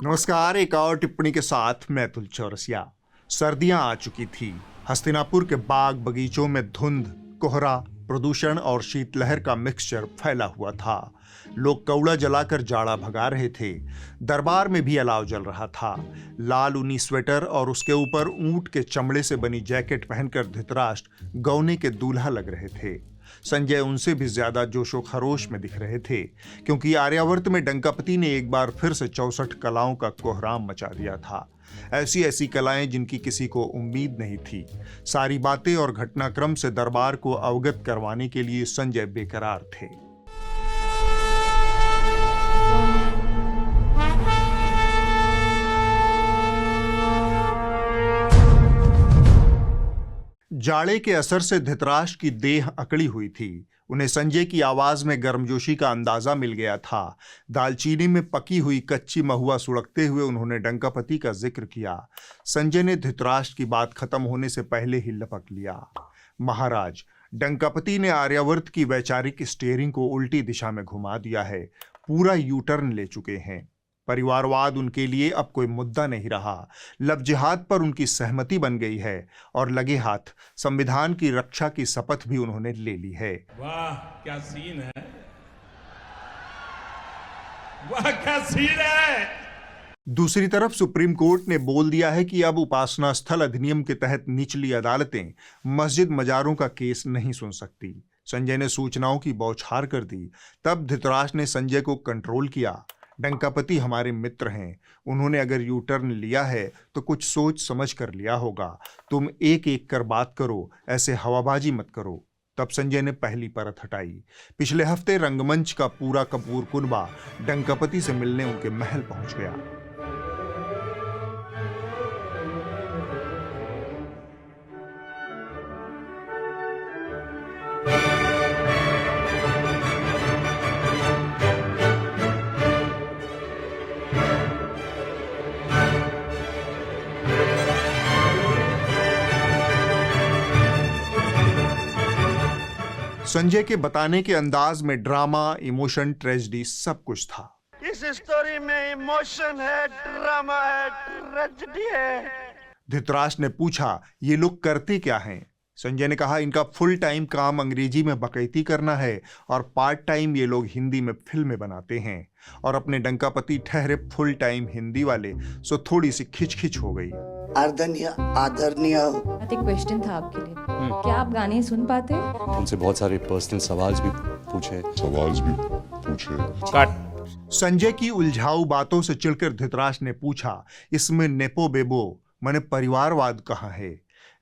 नमस्कार। एक और टिप्पणी के साथ मैं अतुल चौरसिया। सर्दियां आ चुकी थी। हस्तिनापुर के बाग बगीचों में धुंध, कोहरा, प्रदूषण और शीतलहर का मिक्सचर फैला हुआ था। लोग कौड़ा जलाकर जाड़ा भगा रहे थे। दरबार में भी अलाव जल रहा था। लाल ऊनी स्वेटर और उसके ऊपर ऊंट के चमड़े से बनी जैकेट पहनकर धृतराष्ट्र गौने के दूल्हा लग रहे थे। संजय उनसे भी ज्यादा जोशो खरोश में दिख रहे थे, क्योंकि आर्यावर्त में डंकापति ने एक बार फिर से 64 कलाओं का कोहराम मचा दिया था। ऐसी ऐसी कलाएं जिनकी किसी को उम्मीद नहीं थी। सारी बातें और घटनाक्रम से दरबार को अवगत करवाने के लिए संजय बेकरार थे। जाड़े के असर से धृतराष्ट्र की देह अकड़ी हुई थी। उन्हें संजय की आवाज में गर्मजोशी का अंदाजा मिल गया था। दालचीनी में पकी हुई कच्ची महुआ सुड़कते हुए उन्होंने डंकापति का जिक्र किया। संजय ने धृतराष्ट्र की बात खत्म होने से पहले ही लपक लिया। महाराज, डंकापति ने आर्यावर्त की वैचारिक स्टीयरिंग को उल्टी दिशा में घुमा दिया है। पूरा यू टर्न ले चुके हैं। परिवारवाद उनके लिए अब कोई मुद्दा नहीं रहा। लव जिहाद पर उनकी सहमति बन गई है और लगे हाथ संविधान की रक्षा की शपथ भी उन्होंने ले ली है। वाह क्या सीन है, वाह क्या सीन है। दूसरी तरफ सुप्रीम कोर्ट ने बोल दिया है कि अब उपासना स्थल अधिनियम के तहत निचली अदालतें मस्जिद मजारों का केस नहीं सुन सकती। संजय ने सूचनाओं की बौछार कर दी। तब धृतराष्ट्र ने संजय को कंट्रोल किया। डंकापति हमारे मित्र हैं। उन्होंने अगर यू टर्न लिया है तो कुछ सोच समझ कर लिया होगा। तुम एक एक कर बात करो, ऐसे हवाबाजी मत करो। तब संजय ने पहली परत हटाई। पिछले हफ्ते रंगमंच का पूरा कपूर कुनबा डंकापति से मिलने उनके महल पहुंच गया। संजय के बताने के अंदाज में ड्रामा, इमोशन, ट्रेजेडी सब कुछ था। इस स्टोरी में इमोशन है, ड्रामा है, ट्रेजेडी है। धृतराष्ट्र ने पूछा, ये लोग करते क्या हैं? संजय ने कहा, इनका फुल टाइम काम अंग्रेजी में बकैती करना है और पार्ट टाइम ये लोग हिंदी में फिल्में बनाते हैं। और अपने डंकापति ठहरे फुल टाइम हिंदी वाले, सो थोड़ी सी खिचखिच हो गई। आदरणीय एक क्वेश्चन था आपके लिए। क्या आप गाने सुन पाते हैं? उनसे बहुत सारे पर्सनल सवाल भी पूछे। संजय की उलझाऊ बातों से चिढ़कर धृतराष्ट्र ने पूछा, इसमें नेपो बेबो माने परिवारवाद कहाँ है?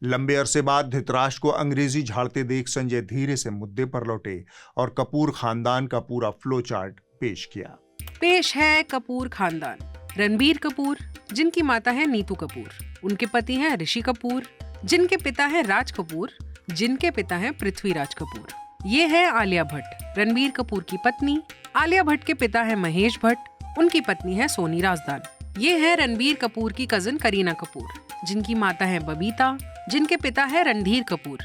लंबे अरसे बाद धृतराष्ट्र को अंग्रेजी झाड़ते देख संजय धीरे से मुद्दे पर लौटे और कपूर खानदान का पूरा फ्लो चार्ट पेश किया। पेश है कपूर खानदान। रणबीर कपूर, जिनकी माता है नीतू कपूर, उनके पति हैं ऋषि कपूर, जिनके पिता हैं राज कपूर, जिनके पिता हैं पृथ्वीराज कपूर। ये है आलिया भट्ट, रणबीर कपूर की पत्नी। आलिया भट्ट के पिता हैं महेश भट्ट, उनकी पत्नी है सोनी राजदान। ये है रणबीर कपूर की कजिन करीना कपूर, जिनकी माता है बबीता, जिनके पिता है रणधीर कपूर,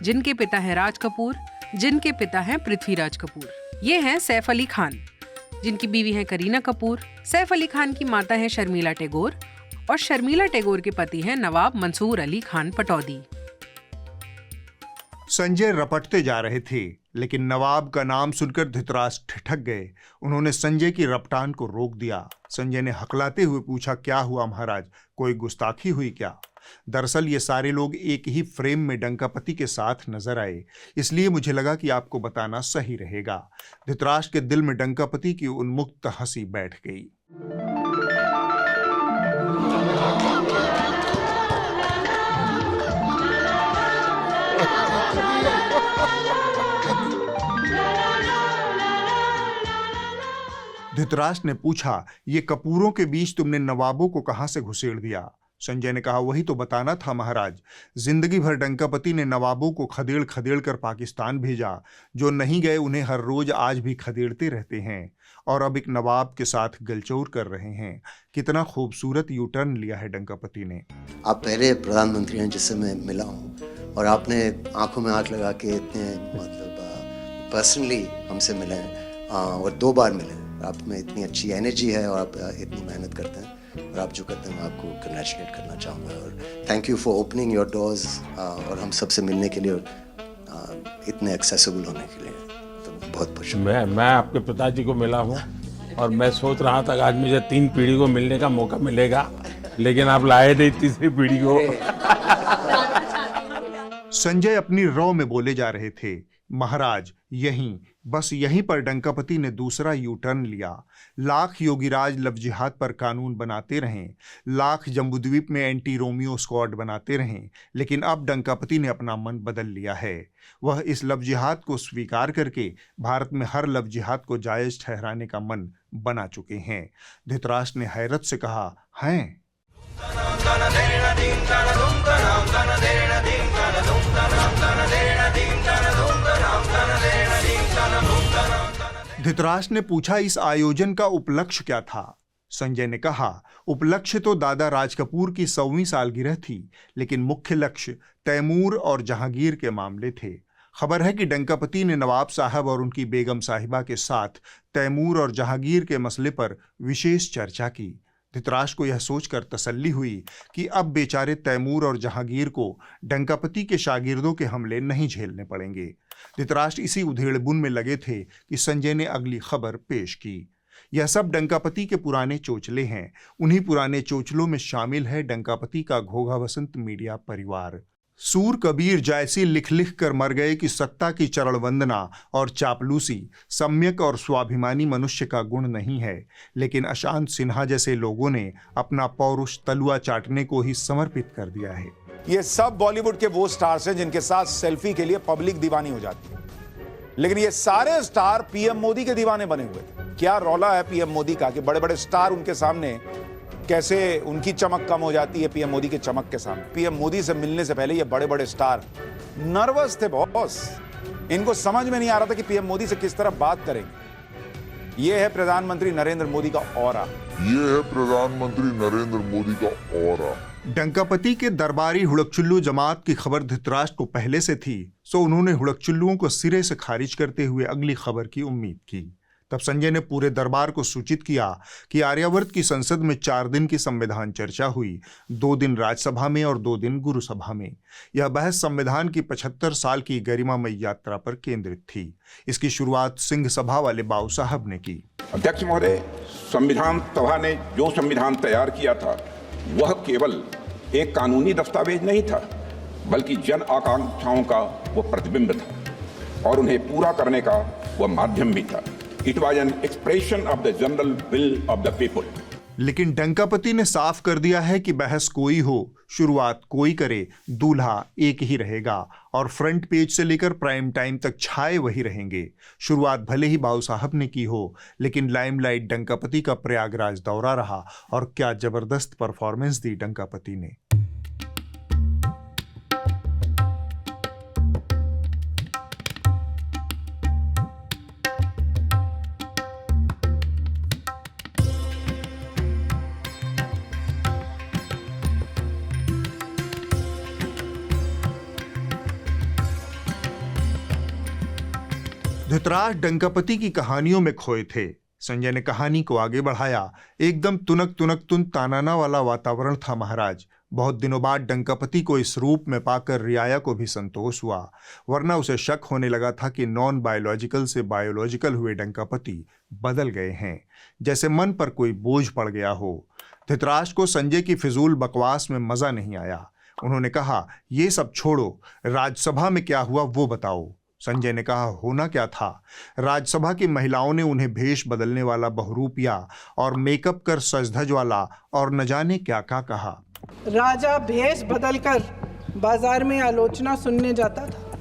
जिनके पिता है राज कपूर, जिनके पिता हैं पृथ्वीराज कपूर। ये हैं सैफ अली खान, जिनकी बीवी है करीना कपूर। सैफ अली खान की माता है शर्मिला टैगोर और शर्मिला टैगोर के पति हैं नवाब मंसूर अली खान पटौदी। संजय रपटते जा रहे थे, लेकिन नवाब का नाम सुनकर धृतराष्ट्र ठिठक गए। उन्होंने संजय की रपटान को रोक दिया। संजय ने हकलाते हुए पूछा, क्या हुआ महाराज, कोई गुस्ताखी हुई क्या? दरअसल ये सारे लोग एक ही फ्रेम में डंकापति के साथ नजर आए, इसलिए मुझे लगा कि आपको बताना सही रहेगा। धृतराष्ट्र के दिल में डंकापति की उन्मुक्त हंसी बैठ गई। धृतराष्ट्र ने पूछा, ये कपूरों के बीच तुमने नवाबों को कहां से घुसेड़ दिया? संजय ने कहा, वही तो बताना था महाराज। जिंदगी भर डंकापति ने नवाबों को खदेड़ खदेड़ कर पाकिस्तान भेजा। जो नहीं गए उन्हें हर रोज आज भी खदेड़ते रहते हैं और अब एक नवाब के साथ गलचौर कर रहे हैं। कितना खूबसूरत यू टर्न लिया है डंकापति ने। आप पहले प्रधानमंत्री हैं जिससे मैं मिला हूँ और आपने आंखों में आंख लगा के इतने मतलब पर्सनली हमसे मिले हैं और 2 बार मिले। आप में इतनी अच्छी एनर्जी है और आप इतनी मेहनत करते हैं, और आप जो करते हैं मैं आपको कंग्रेचुलेट करना चाहूँगा और thank you for opening your doors और हम सबसे मिलने के लिए और इतने एक्सेसिबल होने के लिए, तो बहुत खुश हूँ। मैं आपके पिताजी को मिला हूँ और मैं सोच रहा था कि आज मुझे 3 पीढ़ी को मिलने का मौका मिलेगा, लेकिन आप लाए नहीं तीसरी पीढ़ी को। संजय अपनी रौ में बोले जा रहे थे। महाराज बस यहीं पर डंकापति ने दूसरा यू टर्न लिया। लाख योगीराज लव जिहाद पर कानून बनाते रहें, लाख जम्बूद्वीप में एंटी रोमियो स्क्वाड बनाते रहें, लेकिन अब डंकापति ने अपना मन बदल लिया है। वह इस लव जिहाद को स्वीकार करके भारत में हर लव जिहाद को जायज ठहराने का मन बना चुके हैं। धृतराष्ट्र ने हैरत से कहा, हैं? धृतराष्ट्र ने पूछा, इस आयोजन का उपलक्ष्य क्या था? संजय ने कहा, उपलक्ष्य तो दादा राज कपूर की 100वीं सालगिरह थी, लेकिन मुख्य लक्ष्य तैमूर और जहांगीर के मामले थे। खबर है कि डंकापति ने नवाब साहब और उनकी बेगम साहिबा के साथ तैमूर और जहांगीर के मसले पर विशेष चर्चा की। धृतराष्ट्र को यह सोचकर तसल्ली हुई कि अब बेचारे तैमूर और जहांगीर को डंकापति के शागिर्दों के हमले नहीं झेलने पड़ेंगे। धृतराष्ट्र इसी उधेड़बुन में लगे थे कि संजय ने अगली खबर पेश की। यह सब डंकापति के पुराने चोचले हैं। उन्हीं पुराने चोचलों में शामिल है डंकापति का घोघा वसंत मीडिया परिवार। सूर कबीर जैसी लिख लिख कर मर गए कि सत्ता की चरण वंदना और चापलूसी सम्यक और स्वाभिमानी मनुष्य का गुण नहीं है, लेकिन अशांत सिन्हा जैसे लोगों ने अपना पौरुष तलुआ चाटने को ही समर्पित कर दिया है। ये सब बॉलीवुड के वो स्टार्स हैं जिनके साथ सेल्फी के लिए पब्लिक दीवानी हो जाती है, लेकिन ये सारे स्टार पीएम मोदी के दीवाने बने हुए थे। क्या रौला है पीएम मोदी का कि बड़े बड़े स्टार उनके सामने कैसे उनकी चमक कम हो जाती है पीएम मोदी की चमक के सामने। पीएम मोदी से मिलने से पहले ये बड़े बड़े स्टार नर्वस थे बॉस। इनको समझ में नहीं आ रहा था कि पीएम मोदी से किस तरह बात करेंगे। ये है प्रधानमंत्री नरेंद्र मोदी का ऑरा। डंकापति के दरबारी हुड़कचुल्लू जमात की खबर धृतराष्ट्र को पहले से थी, सो उन्होंने हुड़कचुल्लुओं को सिरे से खारिज करते हुए अगली खबर की उम्मीद की। तब संजय ने पूरे दरबार को सूचित किया कि आर्यावर्त की संसद में 4 दिन की संविधान चर्चा हुई, 2 दिन राज्यसभा में और 2 दिन गुरु सभा में। यह बहस संविधान की 75 साल की गरिमामय यात्रा पर केंद्रित थी। इसकी शुरुआत सिंह सभा वाले बाऊ साहब ने की। अध्यक्ष महोदय, संविधान सभा ने जो संविधान तैयार किया था वह केवल एक कानूनी दस्तावेज नहीं था, बल्कि जन आकांक्षाओं का वो प्रतिबिंब था और उन्हें पूरा करने का वह माध्यम भी था। It was an expression of the general will of the people. लेकिन डंकापति ने साफ कर दिया है कि बहस कोई हो, शुरुआत कोई करे, दूल्हा एक ही रहेगा और फ्रंट पेज से लेकर प्राइम टाइम तक छाए वही रहेंगे। शुरुआत भले ही बाऊ साहब ने की हो, लेकिन लाइमलाइट डंकापति का प्रयागराज दौरा रहा और क्या जबरदस्त परफॉर्मेंस दी डंकापति ने। धृतराष्ट्र डंकापति की कहानियों में खोए थे। संजय ने कहानी को आगे बढ़ाया। एकदम तुनक तुनक तुन तानाना वाला वातावरण था महाराज। बहुत दिनों बाद डंकापति को इस रूप में पाकर रियाया को भी संतोष हुआ, वरना उसे शक होने लगा था कि नॉन बायोलॉजिकल से बायोलॉजिकल हुए डंकापति बदल गए हैं, जैसे मन पर कोई बोझ पड़ गया हो। धृतराष्ट्र को संजय की फिजूल बकवास में मजा नहीं आया। उन्होंने कहा, ये सब छोड़ो, राज्यसभा में क्या हुआ वो बताओ। संजय ने कहा, होना क्या था? राज्यसभा की महिलाओं ने उन्हें भेष बदलने वाला बहुरूपिया और मेकअप कर सजधज वाला और न जाने क्या क्या कहा। राजा भेष बदलकर बाजार में आलोचना सुनने जाता था।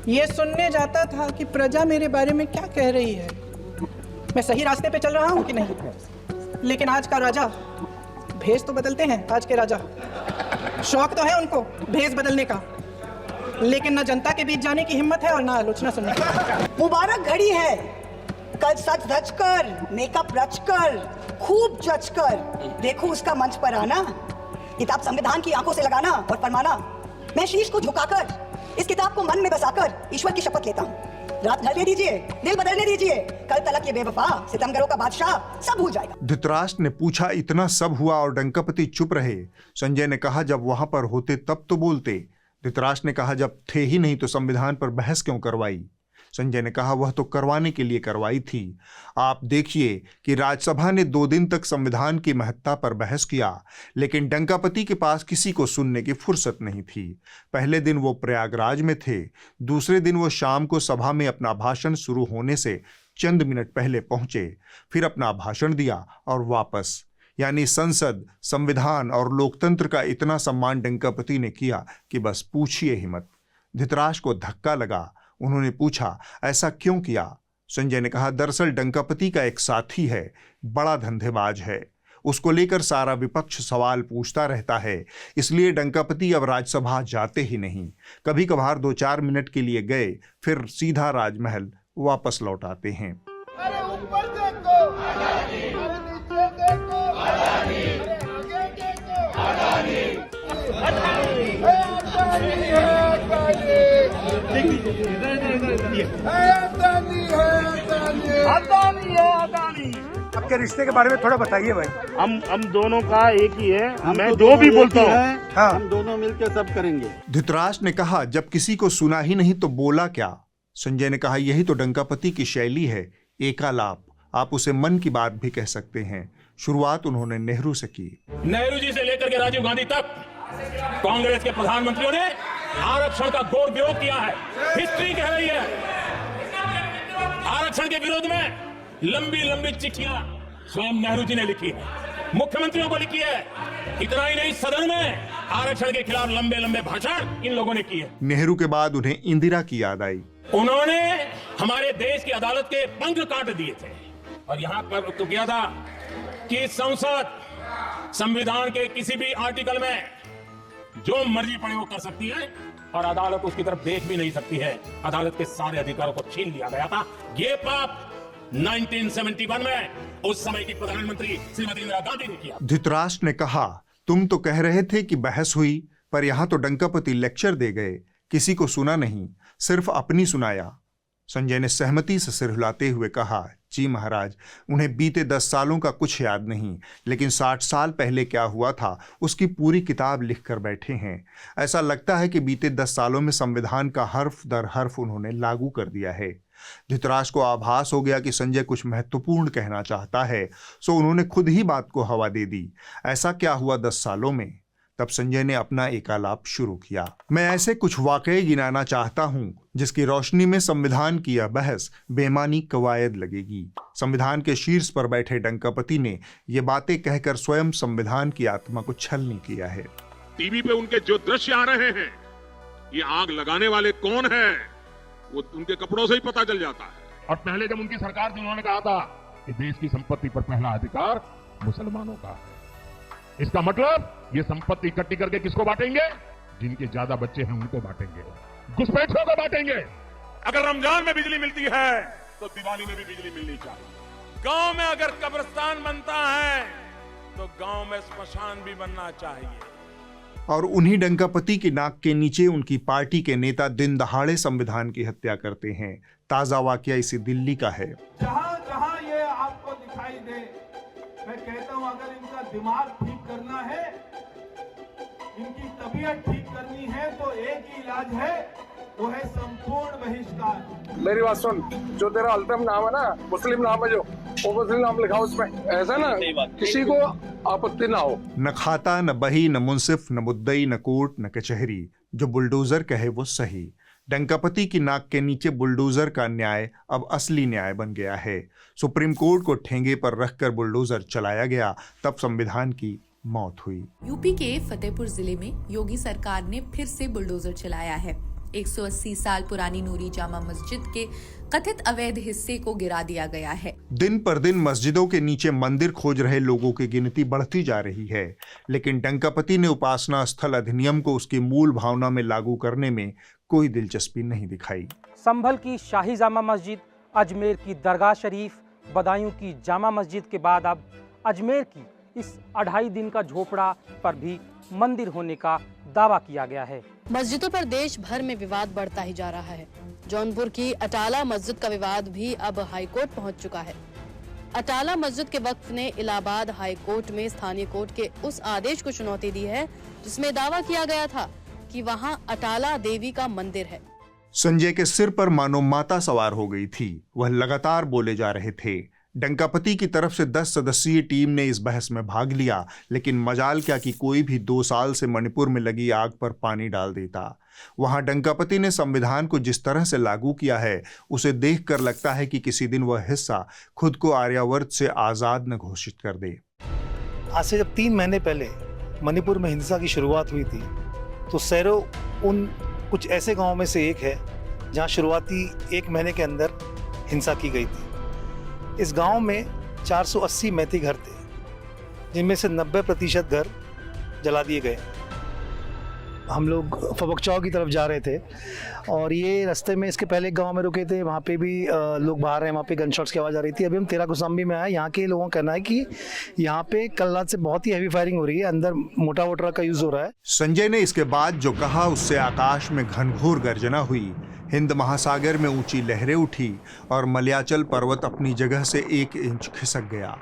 ये सुनने जाता था कि प्रजा मेरे बारे में क्या कह रही है, मैं सही रास्ते पे चल रहा हूँ कि नहीं। लेकिन आज का राजा भेष तो बदलते हैं। आज के राजा शौक तो है उनको भेष बदलने का, लेकिन न जनता के बीच जाने की हिम्मत है और न आलोचना सुनने की। मुबारक घड़ी है, कल सच धज कर, मेकअप रच कर, खूब जच कर देखो उसका मंच पर आना, किताब संविधान की आंखों से लगाना और फरमाना, मैं शीश को झुकाकर इस किताब को मन में बसाकर ईश्वर की शपथ लेता हूँ। रात ढलने दीजिए, दिल बदलने दीजिए। कल तलक ये बेवफा सितमगरों का बादशाह सब भूल जाएगा। धृतराष्ट्र ने पूछा, इतना सब हुआ और डंकापति चुप रहे? संजय ने कहा, जब वहां पर होते तब तो बोलते। धृतराष्ट्र ने कहा, जब थे ही नहीं तो संविधान पर बहस क्यों करवाई? संजय ने कहा, वह तो करवाने के लिए करवाई थी। आप देखिए कि राज्यसभा ने 2 दिन तक संविधान की महत्ता पर बहस किया, लेकिन डंकापति के पास किसी को सुनने की फुर्सत नहीं थी। पहले दिन वो प्रयागराज में थे, दूसरे दिन वो शाम को सभा में अपना भाषण शुरू होने से चंद मिनट पहले पहुंचे, फिर अपना भाषण दिया और वापस। यानी संसद, संविधान और लोकतंत्र का इतना सम्मान डंकापति ने किया कि बस पूछिए ही मत। धृतराष्ट्र को धक्का लगा। उन्होंने पूछा, ऐसा क्यों किया? संजय ने कहा, दरअसल डंकापति का एक साथी है, बड़ा धंधेबाज है, उसको लेकर सारा विपक्ष सवाल पूछता रहता है, इसलिए डंकापति अब राज्यसभा जाते ही नहीं। कभी कभार 2-4 मिनट के लिए गए, फिर सीधा राजमहल वापस लौट आते हैं। अरे ऊपर देखो, अरे नीचे देखो, अरे आगे देखो, आपके रिश्ते के बारे में थोड़ा बताइए भाई। हम दोनों का एक ही है, मैं जो भी बोलता हूँ हाँ। हम दोनों मिलकर सब करेंगे। धृतराष्ट्र ने कहा, जब किसी को सुना ही नहीं तो बोला क्या? संजय ने कहा, यही तो डंकापति की शैली है, एकालाप। आप उसे मन की बात भी कह सकते हैं। शुरुआत उन्होंने नेहरू से की। नेहरू जी से लेकर के राजीव गांधी तक कांग्रेस के प्रधानमंत्रियों ने आरक्षण का घोर विरोध किया है। हिस्ट्री कह रही है, आरक्षण के विरोध में लंबी लंबी चिट्ठियां स्वयं नेहरू जी ने लिखी है, मुख्यमंत्रियों को लिखी है। इतना ही नहीं, सदन में आरक्षण के खिलाफ लंबे लंबे भाषण इन लोगों ने किए। नेहरू के बाद उन्हें इंदिरा की याद आई। उन्होंने हमारे देश की अदालत के पंख काट दिए थे और यहां पर तो किया था कि संसद संविधान के किसी भी आर्टिकल में जो मर्जी पड़े वो कर सकती है और अदालत उसकी तरफ देख भी नहीं सकती है। अदालत के सारे अधिकारों को छीन लिया गया था। ये पाप 1971 में उस समय की प्रधानमंत्री श्रीमती इंदिरा गांधी ने किया। धृतराष्ट्र ने कहा, तुम तो कह रहे थे कि बहस हुई, पर यहां तो डंकापति लेक्चर दे गए, किसी को सुना नहीं, सिर्फ अपनी सुनाया। संजय ने सहमति से सिर हिलाते हुए कहा, जी महाराज, उन्हें बीते 10 सालों का कुछ याद नहीं, लेकिन 60 साल पहले क्या हुआ था उसकी पूरी किताब लिख कर बैठे हैं। ऐसा लगता है कि बीते 10 सालों में संविधान का हर्फ दर हर्फ उन्होंने लागू कर दिया है। धृतराष्ट्र को आभास हो गया कि संजय कुछ महत्वपूर्ण कहना चाहता है, सो उन्होंने खुद ही बात को हवा दे दी। ऐसा क्या हुआ 10 सालों में? तब संजय ने अपना एकालाप शुरू किया। मैं ऐसे कुछ वाकये गिनाना चाहता हूं जिसकी रोशनी में संविधान की यह बहस बेमानी कवायद लगेगी। संविधान के शीर्ष पर बैठे डंकापति ने ये बातें कहकर स्वयं संविधान की आत्मा को छलनी किया है। टीवी पे उनके जो दृश्य आ रहे हैं, ये आग लगाने वाले कौन है वो उनके कपड़ों से ही पता चल जाता है। और पहले जब उनकी सरकार थी उन्होंने कहा था कि देश की संपत्ति पर पहला अधिकार मुसलमानों का है। इसका मतलब ये संपत्ति इकट्ठी करके किसको बांटेंगे? जिनके ज्यादा बच्चे हैं उनको बांटेंगे, घुसपैठियों को बांटेंगे। अगर रमजान में बिजली मिलती है तो दिवाली में भी बिजली मिलनी चाहिए। गांव में अगर कब्रिस्तान बनता है तो गांव में श्मशान भी बनना चाहिए। और उन्हीं डंकापति की नाक के नीचे उनकी पार्टी के नेता दिन दहाड़े संविधान की हत्या करते हैं। ताजा वाकया इसी दिल्ली का है। जहां जहां ये आपको दिखाई दे, मैं कहता हूं अगर इनका दिमाग ठीक करना है, इनकी तबीयत ठीक करनी है तो एक ही इलाज है, वो है संपूर्ण बहिष्कार। मेरी बात सुन, जो तेरा अल्तम नाम है ना, मुस्लिम नाम है, जो वो मुस्लिम नाम लिखा उसमें, ऐसा ना किसी को आपत्ति ना हो। न खाता, न बही, न मुंसिफ, न मुद्दई, न कोर्ट, न कचहरी। जो बुलडोजर कहे वो सही। डंकापति की नाक के नीचे बुलडोजर का न्याय अब असली न्याय बन गया है। सुप्रीम कोर्ट को ठेंगे पर रखकर बुलडोजर चलाया गया, तब संविधान की मौत हुई। यूपी के फतेहपुर जिले में योगी सरकार ने फिर से बुलडोजर चलाया है। 180 साल पुरानी नूरी जामा मस्जिद के कथित अवैध हिस्से को गिरा दिया गया है। दिन पर दिन मस्जिदों के नीचे मंदिर खोज रहे लोगों की गिनती बढ़ती जा रही है, लेकिन डंकापति ने उपासना स्थल अधिनियम को उसकी मूल भावना में लागू करने में कोई दिलचस्पी नहीं दिखाई। संभल की शाही जामा मस्जिद, अजमेर की दरगाह शरीफ, बदायूं की जामा मस्जिद के बाद अब अजमेर की इस 2.5 दिन का झोपड़ा पर भी मंदिर होने का दावा किया गया है। मस्जिदों पर देश भर में विवाद बढ़ता ही जा रहा है। जौनपुर की अटाला मस्जिद का विवाद भी अब हाईकोर्ट पहुंच चुका है। अटाला मस्जिद के वक्फ ने इलाहाबाद हाई कोर्ट में स्थानीय कोर्ट के उस आदेश को चुनौती दी है जिसमें दावा किया गया था कि वहां अटाला देवी का मंदिर है। संजय के सिर पर मानो माता सवार हो गई थी। वह लगातार बोले जा रहे थे। डंकापति की तरफ से 10 सदस्यीय टीम ने इस बहस में भाग लिया, लेकिन मजाल क्या कि कोई भी 2 साल से मणिपुर में लगी आग पर पानी डाल देता। वहां डंकापति ने संविधान को जिस तरह से लागू किया है उसे देखकर लगता है कि किसी दिन वह हिस्सा खुद को आर्यावर्त से आजाद न घोषित कर दे। आज से जब 3 महीने पहले मणिपुर में हिंसा की शुरुआत हुई थी तो सैरो उन कुछ ऐसे गांवों में से एक है जहां शुरुआती 1 महीने के अंदर हिंसा की गई थी। इस गांव में 480 मैती घर थे, जिनमें से 90% घर जला दिए गए। हम लोग फबकचौक की तरफ जा रहे थे और ये रास्ते में इसके पहले एक गांव में रुके थे, वहाँ पे भी लोग बाहर हैं, वहाँ पे गन शॉट्स की आवाज़ आ रही थी। अभी हम तेरा कुसाम्बी में आए। यहाँ के लोगों का कहना है कि यहाँ पे कल रात से बहुत ही हैवी फायरिंग हो रही है, अंदर मोटा वोटरा का यूज़ हो रहा है। संजय ने इसके बाद जो कहा उससे आकाश में घनघोर गर्जना हुई, हिंद महासागर में ऊंची लहरें उठी और मलयाचल पर्वत अपनी जगह से 1 इंच खिसक गया।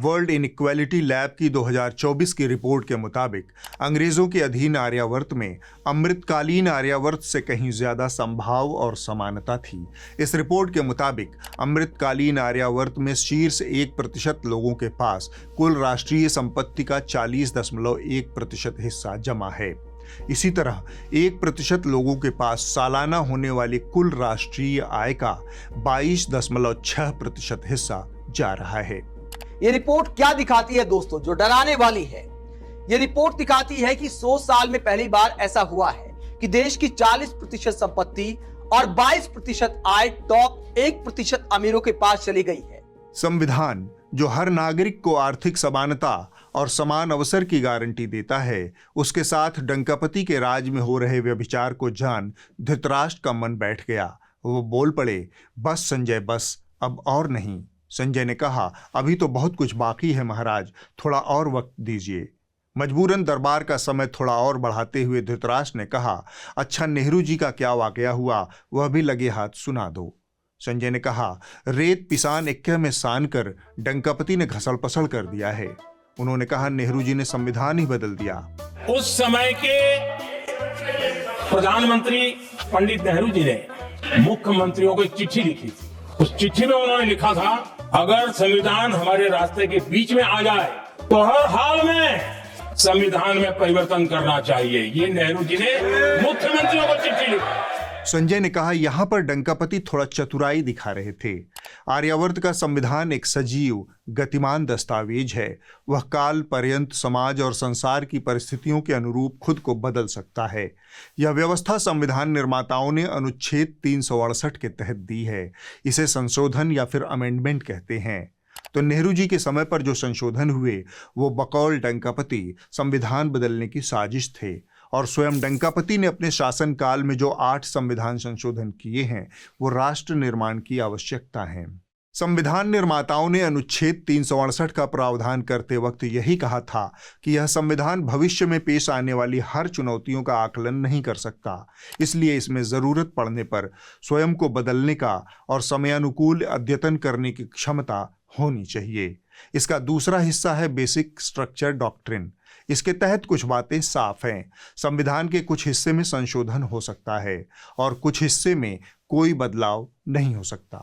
वर्ल्ड इनइक्वालिटी लैब की 2024 की रिपोर्ट के मुताबिक अंग्रेजों के अधीन आर्यावर्त में अमृतकालीन आर्यावर्त से कहीं ज्यादा संभाव और समानता थी। इस रिपोर्ट के मुताबिक अमृतकालीन आर्यावर्त में शीर्ष 1% लोगों के पास कुल राष्ट्रीय संपत्ति का 40.1% हिस्सा जमा है। इसी तरह 1% लोगों के पास सालाना होने वाली कुल राष्ट्रीय आय का 22.6% हिस्सा जा रहा है। ये रिपोर्ट क्या दिखाती है दोस्तों, जो डराने वाली है। ये रिपोर्ट दिखाती है कि 100 साल में पहली बार ऐसा हुआ है कि देश की 40% संपत्ति और 22% आय टॉप 1% अमीरों के पास चली गई है। संविधान जो हर नागरिक को आर्थिक समानता और समान अवसर की गारंटी देता है, उसके साथ डंकापति के राज में हो रहे व्यभिचार को जान धृतराष्ट्र का मन बैठ गया। वो बोल पड़े, बस संजय बस, अब और नहीं। संजय ने कहा, अभी तो बहुत कुछ बाकी है महाराज, थोड़ा और वक्त दीजिए। मजबूरन दरबार का समय थोड़ा और बढ़ाते हुए धृतराष्ट्र ने कहा, अच्छा नेहरू जी का क्या वाकया हुआ, वह भी लगे हाथ सुना दो। संजय ने कहा, रेत पिसान इक्के में सान कर डंकापति ने घसल पसल कर दिया है। उन्होंने कहा, नेहरू जी ने संविधान ही बदल दिया। उस समय के प्रधानमंत्री पंडित नेहरू जी ने मुख्यमंत्रियों को एक चिट्ठी लिखी थी। उस चिट्ठी में उन्होंने लिखा था, अगर संविधान हमारे रास्ते के बीच में आ जाए तो हर हाल में संविधान में परिवर्तन करना चाहिए। ये नेहरू जी ने मुख्यमंत्रियों को चिट्ठी लिखी। संजय ने कहा, यहां पर डंकापति थोड़ा चतुराई दिखा रहे थे। आर्यावर्त का संविधान एक सजीव गतिमान दस्तावेज है। वह काल पर्यंत समाज और संसार की परिस्थितियों के अनुरूप खुद को बदल सकता है। यह व्यवस्था संविधान निर्माताओं ने अनुच्छेद 368 के तहत दी है। इसे संशोधन या फिर अमेंडमेंट कहते हैं। तो नेहरू जी के समय पर जो संशोधन हुए वो बकौल डंकापति संविधान बदलने की साजिश थे, और स्वयं डंकापति ने अपने शासनकाल में जो 8 संविधान संशोधन किए हैं वो राष्ट्र निर्माण की आवश्यकता है। संविधान निर्माताओं ने अनुच्छेद 368 का प्रावधान करते वक्त यही कहा था कि यह संविधान भविष्य में पेश आने वाली हर चुनौतियों का आकलन नहीं कर सकता, इसलिए इसमें जरूरत पड़ने पर स्वयं को बदलने का और समयानुकूल अद्यतन करने की क्षमता होनी चाहिए। इसका दूसरा हिस्सा है बेसिक स्ट्रक्चर डॉक्ट्रिन। इसके तहत कुछ बातें साफ हैं। संविधान के कुछ हिस्से में संशोधन हो सकता है और कुछ हिस्से में कोई बदलाव नहीं हो सकता।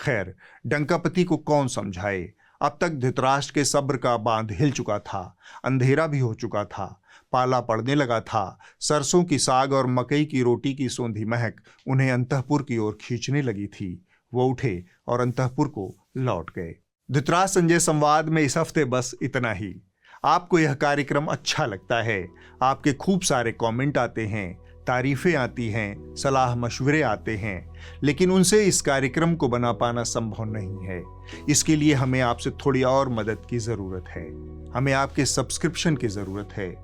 खैर, डंकापति को कौन समझाए। अब तक धृतराष्ट्र के सब्र का बांध हिल चुका था, अंधेरा भी हो चुका था, पाला पड़ने लगा था। सरसों की साग और मकई की रोटी की सौंधी महक उन्हें अंतःपुर की ओर खींचने लगी थी। वो उठे और अंतःपुर को लौट गए। धृतराष्ट्र संजय संवाद में इस हफ्ते बस इतना ही। आपको यह कार्यक्रम अच्छा लगता है, आपके खूब सारे कमेंट आते हैं, तारीफें आती हैं, सलाह मशवरे आते हैं, लेकिन उनसे इस कार्यक्रम को बना पाना संभव नहीं है। इसके लिए हमें आपसे थोड़ी और मदद की ज़रूरत है। हमें आपके सब्सक्रिप्शन की ज़रूरत है।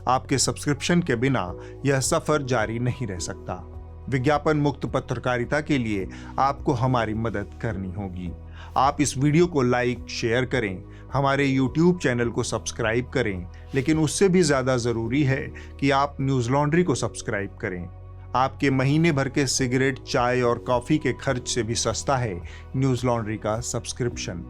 आपके सब्सक्रिप्शन के बिना यह सफ़र जारी नहीं रह सकता। विज्ञापन मुक्त पत्रकारिता के लिए आपको हमारी मदद करनी होगी। आप इस वीडियो को लाइक शेयर करें, हमारे YouTube चैनल को सब्सक्राइब करें, लेकिन उससे भी ज़्यादा ज़रूरी है कि आप न्यूज़ लॉन्ड्री को सब्सक्राइब करें। आपके महीने भर के सिगरेट, चाय और कॉफ़ी के खर्च से भी सस्ता है न्यूज़ लॉन्ड्री का सब्सक्रिप्शन।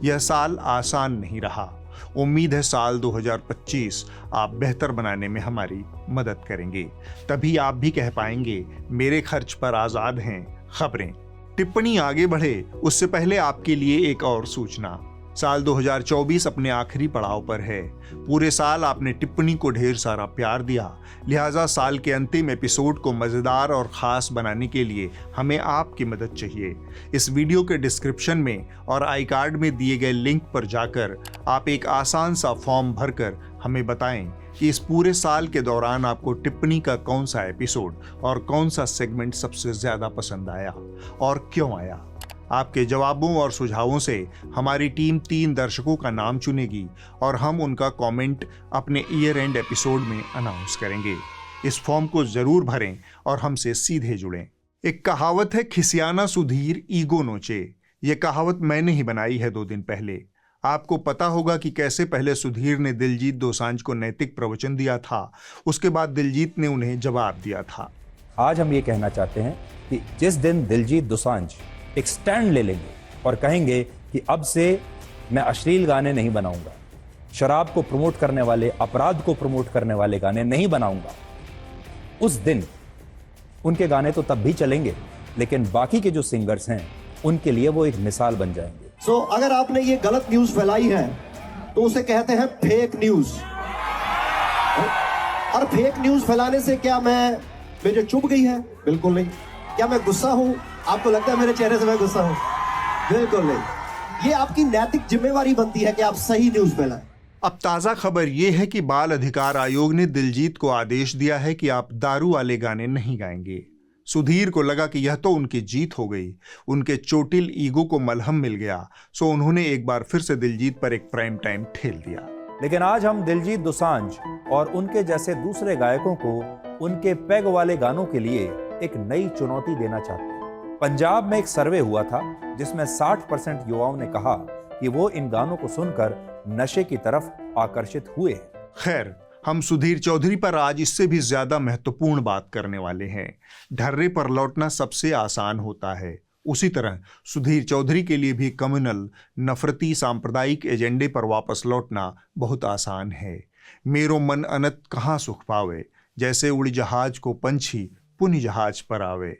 यह साल आसान नहीं रहा। उम्मीद है साल 2025 आप बेहतर बनाने में हमारी मदद करेंगे। तभी आप भी कह पाएंगे मेरे खर्च पर आज़ाद हैं खबरें। टिप्पणी आगे बढ़े उससे पहले आपके लिए एक और सूचना। साल 2024 अपने आखिरी पड़ाव पर है। पूरे साल आपने टिप्पणी को ढेर सारा प्यार दिया, लिहाजा साल के अंतिम एपिसोड को मज़ेदार और ख़ास बनाने के लिए हमें आपकी मदद चाहिए। इस वीडियो के डिस्क्रिप्शन में और आई कार्ड में दिए गए लिंक पर जाकर आप एक आसान सा फॉर्म भरकर हमें बताएं कि इस पूरे साल के दौरान आपको टिप्पणी का कौन सा एपिसोड और कौन सा सेगमेंट सबसे ज़्यादा पसंद आया और क्यों आया। आपके जवाबों और सुझावों से हमारी टीम 3 दर्शकों का नाम चुनेगी और हम उनका कमेंट अपने ईयर एंड एपिसोड में अनाउंस करेंगे। इस फॉर्म को जरूर भरें और हमसे सीधे जुड़ें। एक कहावत है, खिसियाना सुधीर ईगो नोचे। ये कहावत मैंने ही बनाई है 2 दिन पहले। आपको पता होगा कि कैसे पहले सुधीर ने दिलजीत दोसांझ को नैतिक प्रवचन दिया था, उसके बाद दिलजीत ने उन्हें जवाब दिया था। आज हम ये कहना चाहते हैं कि जिस दिन दिलजीत दोसांझ एक स्टैंड ले लेंगे और कहेंगे कि अब से मैं अश्लील गाने नहीं बनाऊंगा, शराब को प्रमोट करने वाले, अपराध को प्रमोट करने वाले गाने नहीं बनाऊंगा, उस दिन उनके गाने तो तब भी चलेंगे, लेकिन बाकी के जो सिंगर्स हैं उनके लिए वो एक मिसाल बन जाएंगे। अगर आपने ये गलत न्यूज फैलाई है तो उसे कहते हैं फेक न्यूज। और फेक न्यूज फैलाने से क्या मुझे चुभ गई है? बिल्कुल नहीं। क्या मैं गुस्सा हूं? आपको लगता है मेरे चेहरे से मैं गुस्सा हूं? बिल्कुल नहीं। ये आपकी नैतिक जिम्मेवारी बनती है कि आप सही न्यूज फैलाएं। अब ताज़ा खबर यह है कि बाल अधिकार आयोग ने दिलजीत को आदेश दिया है कि आप दारू वाले गाने नहीं गाएंगे। सुधीर को लगा कि यह तो उनकी जीत हो गई, उनके चोटिल ईगो को मलहम मिल गया, सो उन्होंने एक बार फिर से दिलजीत पर एक प्राइम टाइम ठेल दिया। लेकिन आज हम दिलजीत दोसांझ और उनके जैसे दूसरे गायकों को उनके पैग वाले गानों के लिए एक नई चुनौती देना चाहते हैं। पंजाब में एक सर्वे हुआ था जिसमें 60% युवाओं ने कहा कि वो इन गानों को सुनकर नशे की तरफ आकर्षित हुए। खैर, हम सुधीर चौधरी पर आज इससे भी ज्यादा महत्वपूर्ण बात करने वाले हैं। ढर्रे पर लौटना सबसे आसान होता है, उसी तरह सुधीर चौधरी के लिए भी कम्युनल, नफरती, सांप्रदायिक एजेंडे पर वापस लौटना बहुत आसान है। मेरो मन अनत कहाँ सुख पावे, जैसे उड़ी जहाज को पंछी पुनि जहाज पर आवे।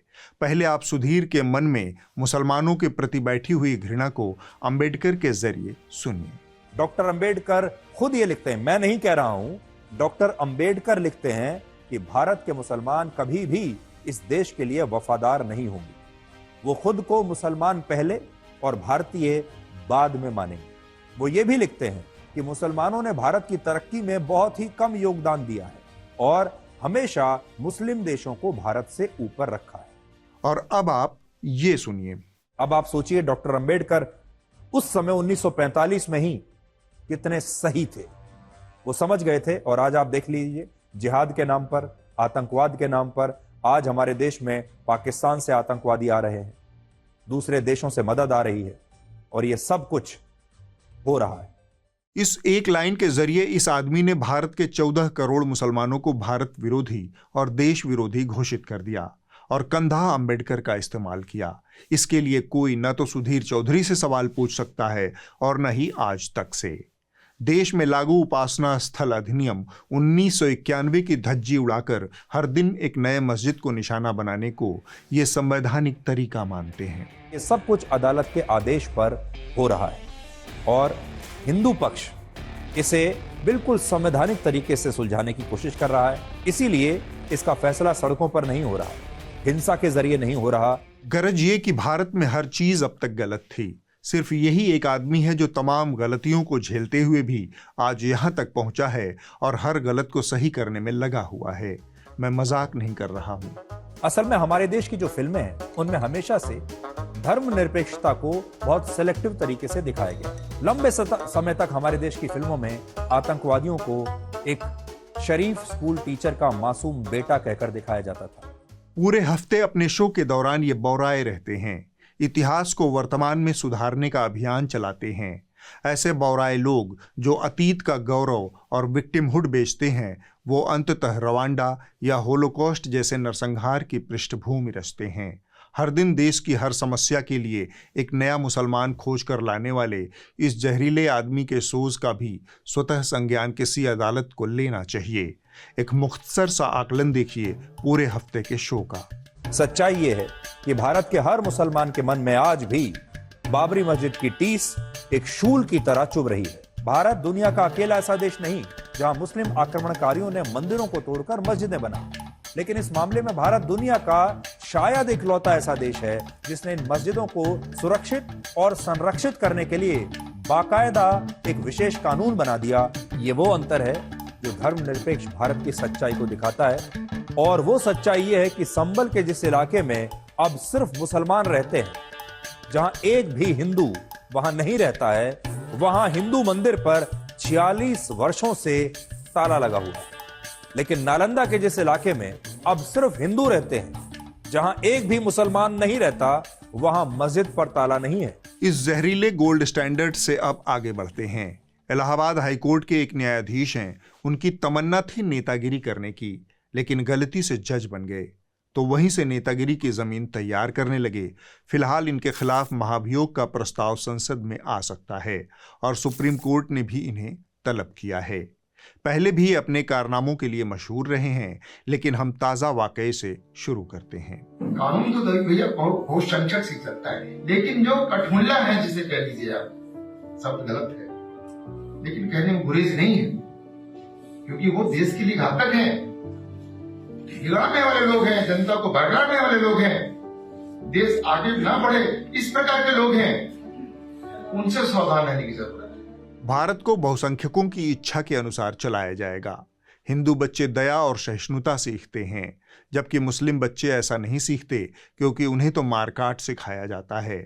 पहले आप सुधीर के मन में मुसलमानों के प्रति बैठी हुई घृणा को अंबेडकर के जरिए सुनिए। डॉक्टर अंबेडकर खुद ये लिखते हैं, मैं नहीं कह रहा हूं, डॉक्टर अंबेडकर लिखते हैं कि भारत के मुसलमान कभी भी इस देश के लिए वफादार नहीं होंगे। वो खुद को मुसलमान पहले और भारतीय बाद में मानेंगे। वो ये भी लिखते हैं कि मुसलमानों ने भारत की तरक्की में बहुत ही कम योगदान दिया है और हमेशा मुस्लिम देशों को भारत से ऊपर रखा है। और अब आप ये सुनिए। अब आप सोचिए, डॉक्टर अंबेडकर उस समय 1945 में ही कितने सही थे। वो समझ गए थे और आज आप देख लीजिए, जिहाद के नाम पर, आतंकवाद के नाम पर आज हमारे देश में पाकिस्तान से आतंकवादी आ रहे हैं, दूसरे देशों से मदद आ रही है और ये सब कुछ हो रहा है। इस एक लाइन के जरिए इस आदमी ने भारत के 14 करोड़ मुसलमानों को भारत विरोधी और देश विरोधी घोषित कर दिया और कंधा अंबेडकर का इस्तेमाल किया। इसके लिए कोई न तो सुधीर चौधरी से सवाल पूछ सकता है और न ही आज तक से। देश में लागू उपासना स्थल अधिनियम 1991 की धज्जी उड़ाकर हर दिन एक नए मस्जिद को निशाना बनाने को ये संवैधानिक तरीका मानते हैं। ये सब कुछ अदालत के आदेश पर हो रहा है और हिंदू पक्ष इसे बिल्कुल संवैधानिक तरीके से सुलझाने की कोशिश कर रहा है। इसीलिए इसका फैसला सड़कों पर नहीं हो रहा, हिंसा के जरिए नहीं हो रहा। गरज ये कि भारत में हर चीज अब तक गलत थी, सिर्फ यही एक आदमी है जो तमाम गलतियों को झेलते हुए भी आज यहां तक पहुंचा है और हर गलत को सही करने में लगा हुआ है। मैं मजाक नहीं कर रहा हूं। असल में हमारे देश की जो फिल्में हैं उनमें हमेशा से धर्मनिरपेक्षता को बहुत सिलेक्टिव तरीके से दिखाया गया। लंबे समय तक हमारे देश की फिल्मों में आतंकवादियों को एक शरीफ स्कूल टीचर का मासूम बेटा कहकर दिखाया जाता था। पूरे हफ्ते अपने शो के दौरान ये बौराए रहते हैं। इतिहास को वर्तमान में सुधारने का अभियान चलाते हैं। ऐसे बौराए लोग जो अतीत का गौरव और विक्टिमहुड बेचते हैं, वो अंततः रवांडा या होलोकॉस्ट जैसे नरसंहार की पृष्ठभूमि रचते हैं। हर दिन देश की हर समस्या के लिए एक नया मुसलमान खोज कर लाने वाले इस जहरीले आदमी के सोच का भी स्वतः संज्ञान किसी अदालत को लेना चाहिए। एक मुख्तसर सा आकलन देखिए पूरे हफ्ते के शो का। सच्चाई यह है कि भारत के हर मुसलमान के मन में आज भी बाबरी मस्जिद की टीस एक शूल की तरह चुभ रही है। भारत दुनिया का अकेला ऐसा देश नहीं जहां मुस्लिम आक्रमणकारियों ने मंदिरों को तोड़कर मस्जिदें बना, लेकिन इस मामले में भारत दुनिया का शायद इकलौता ऐसा देश है जिसने इन मस्जिदों को सुरक्षित और संरक्षित करने के लिए बाकायदा एक विशेष कानून बना दिया। ये वो अंतर है जो धर्मनिरपेक्ष भारत की सच्चाई को दिखाता है, और वो सच्चाई ये है कि संभल के जिस इलाके में अब सिर्फ मुसलमान रहते हैं, जहां एक भी हिंदू वहां नहीं रहता है, वहां हिंदू मंदिर पर 46 वर्षों से ताला लगा हुआ है। लेकिन नालंदा के जिस इलाके में अब सिर्फ हिंदू रहते हैं, जहां एक भी मुसलमान नहीं रहता, वहां मस्जिद पर ताला नहीं है। इस जहरीले गोल्ड स्टैंडर्ड से अब आगे बढ़ते हैं। इलाहाबाद हाईकोर्ट के एक न्यायाधीश हैं, उनकी तमन्ना थी नेतागिरी करने की, लेकिन गलती से जज बन गए, तो वहीं से नेतागिरी की जमीन तैयार करने लगे। फिलहाल इनके खिलाफ महाभियोग का प्रस्ताव संसद में आ सकता है और सुप्रीम कोर्ट ने भी इन्हें तलब किया है। पहले भी अपने कारनामों के लिए मशहूर रहे हैं, लेकिन हम ताजा वाकये से शुरू करते हैं। कानून तो भैया बहुत संकट से चलता है, लेकिन जो कठमुल्ला है जिसे कह लीजिए आप, सब गलत है, लेकिन कहने में गुरेज नहीं है, क्योंकि वो देश के लिए घातक है, हिलाने वाले लोग हैं, जनता को भड़काने वाले लोग हैं, देश आगे ना बढ़े इस प्रकार के लोग हैं, उनसे सावधान रहने की जरूरत है। भारत को बहुसंख्यकों की इच्छा के अनुसार चलाया जाएगा। हिंदू बच्चे दया और सहिष्णुता सीखते हैं, जबकि मुस्लिम बच्चे ऐसा नहीं सीखते, क्योंकि उन्हें तो मारकाट सिखाया जाता है।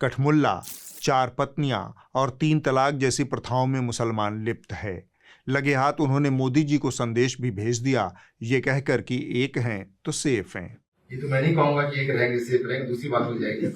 कठमुल्ला, 4 पत्नियां और 3 तलाक जैसी प्रथाओं में मुसलमान लिप्त है। लगे हाथ उन्होंने मोदी जी को संदेश भी भेज दिया, ये कहकर कि एक हैं तो सेफ हैं। ये तो मैं नहीं कहूंगा कि एक रहेंगे सेफ रहेंगे, दूसरी बात हो जाएगी,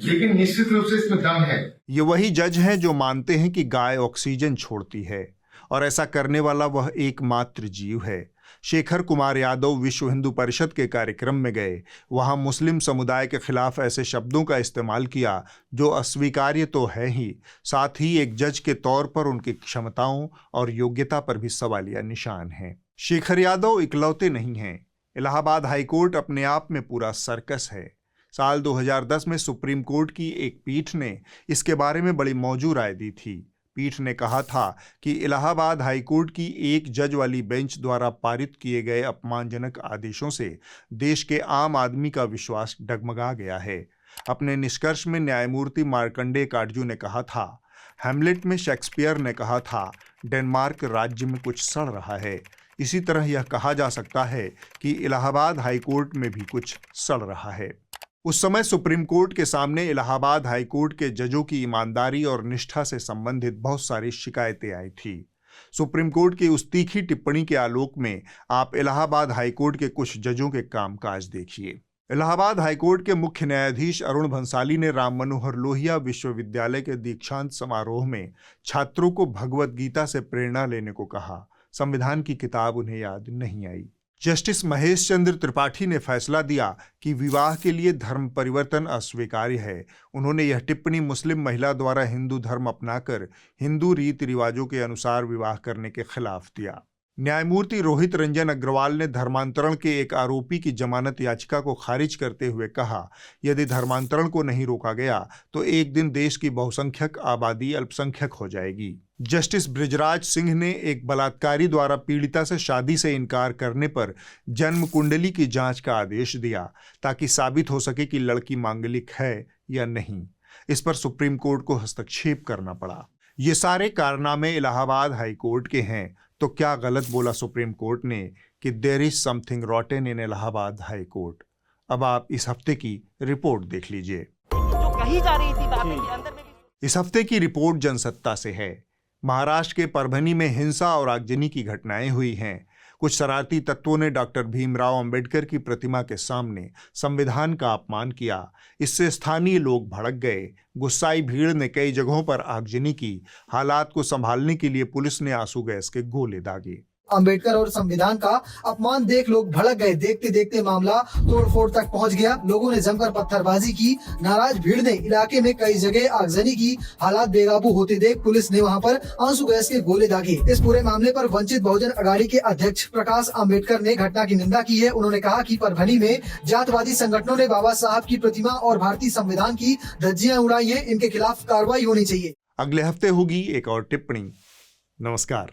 लेकिन निश्चित रूप से इसमें दम है। ये वही जज हैं जो मानते हैं कि गाय ऑक्सीजन छोड़ती है, और ऐसा करने वाला वह एकमात्र जीव है। शेखर कुमार यादव विश्व हिंदू परिषद के कार्यक्रम में गए, वहां मुस्लिम समुदाय के खिलाफ ऐसे शब्दों का इस्तेमाल किया जो अस्वीकार्य तो है ही, साथ ही एक जज के तौर पर उनकी क्षमताओं और योग्यता पर भी सवालिया निशान है। शेखर यादव इकलौते नहीं हैं। इलाहाबाद हाईकोर्ट अपने आप में पूरा सर्कस है। साल 2010 में सुप्रीम कोर्ट की एक पीठ ने इसके बारे में बड़ी मौजू राय दी थी। पीठ ने कहा था कि इलाहाबाद हाईकोर्ट की एक जज वाली बेंच द्वारा पारित किए गए अपमानजनक आदेशों से देश के आम आदमी का विश्वास डगमगा गया है। अपने निष्कर्ष में न्यायमूर्ति मार्कंडेय काटजू ने कहा था, हैमलेट में शेक्सपियर ने कहा था, डेनमार्क राज्य में कुछ सड़ रहा है। इसी तरह यह कहा जा सकता है कि इलाहाबाद हाईकोर्ट में भी कुछ सड़ रहा है। उस समय सुप्रीम कोर्ट के सामने इलाहाबाद हाईकोर्ट के जजों की ईमानदारी और निष्ठा से संबंधित बहुत सारी शिकायतें आई थी। सुप्रीम कोर्ट की उस तीखी टिप्पणी के आलोक में आप इलाहाबाद हाईकोर्ट के कुछ जजों के कामकाज देखिए। इलाहाबाद हाईकोर्ट के मुख्य न्यायाधीश अरुण भंसाली ने राम मनोहर लोहिया विश्वविद्यालय के दीक्षांत समारोह में छात्रों को भगवत गीता से प्रेरणा लेने को कहा। संविधान की किताब उन्हें याद नहीं आई। जस्टिस महेश चंद्र त्रिपाठी ने फैसला दिया कि विवाह के लिए धर्म परिवर्तन अस्वीकार्य है। उन्होंने यह टिप्पणी मुस्लिम महिला द्वारा हिंदू धर्म अपनाकर हिंदू रीति रिवाजों के अनुसार विवाह करने के खिलाफ दिया। न्यायमूर्ति रोहित रंजन अग्रवाल ने धर्मांतरण के एक आरोपी की जमानत याचिका को खारिज करते हुए कहा, यदि धर्मांतरण को नहीं रोका गया तो एक दिन देश की बहुसंख्यक आबादी अल्पसंख्यक हो जाएगी। जस्टिस बृजराज सिंह ने एक बलात्कारी द्वारा पीड़िता से शादी से इनकार करने पर जन्म कुंडली की जांच का आदेश दिया, ताकि साबित हो सके कि लड़की मांगलिक है या नहीं। इस पर सुप्रीम कोर्ट को हस्तक्षेप करना पड़ा। ये सारे कारनामे इलाहाबाद हाईकोर्ट के हैं, तो क्या गलत बोला सुप्रीम कोर्ट ने कि there is something rotten in Allahabad High Court. अब आप इस हफ्ते की रिपोर्ट देख लीजिए। जो कही जा रही थी बातें के अंदर में इस हफ्ते की रिपोर्ट जनसत्ता से है। महाराष्ट्र के परभनी में हिंसा और आगजनी की घटनाएं हुई हैं। कुछ शरारती तत्वों ने डॉक्टर भीमराव अंबेडकर की प्रतिमा के सामने संविधान का अपमान किया। इससे स्थानीय लोग भड़क गए। गुस्साई भीड़ ने कई जगहों पर आगजनी की। हालात को संभालने के लिए पुलिस ने आंसू गैस के गोले दागे। अंबेडकर और संविधान का अपमान देख लोग भड़क गए। देखते देखते मामला तोड़फोड़ तक पहुंच गया। लोगों ने जमकर पत्थरबाजी की। नाराज भीड़ ने इलाके में कई जगह आगजनी की। हालात बेकाबू होते देख पुलिस ने वहां पर आंसू गैस के गोले दागे। इस पूरे मामले पर वंचित बहुजन अघाड़ी के अध्यक्ष प्रकाश अंबेडकर ने घटना की निंदा की है। उन्होंने कहा कि परभनी में जातवादी संगठनों ने बाबा साहब की प्रतिमा और भारतीय संविधान की धज्जियां उड़ाई है। इनके खिलाफ कार्रवाई होनी चाहिए। अगले हफ्ते होगी एक और टिप्पणी। नमस्कार।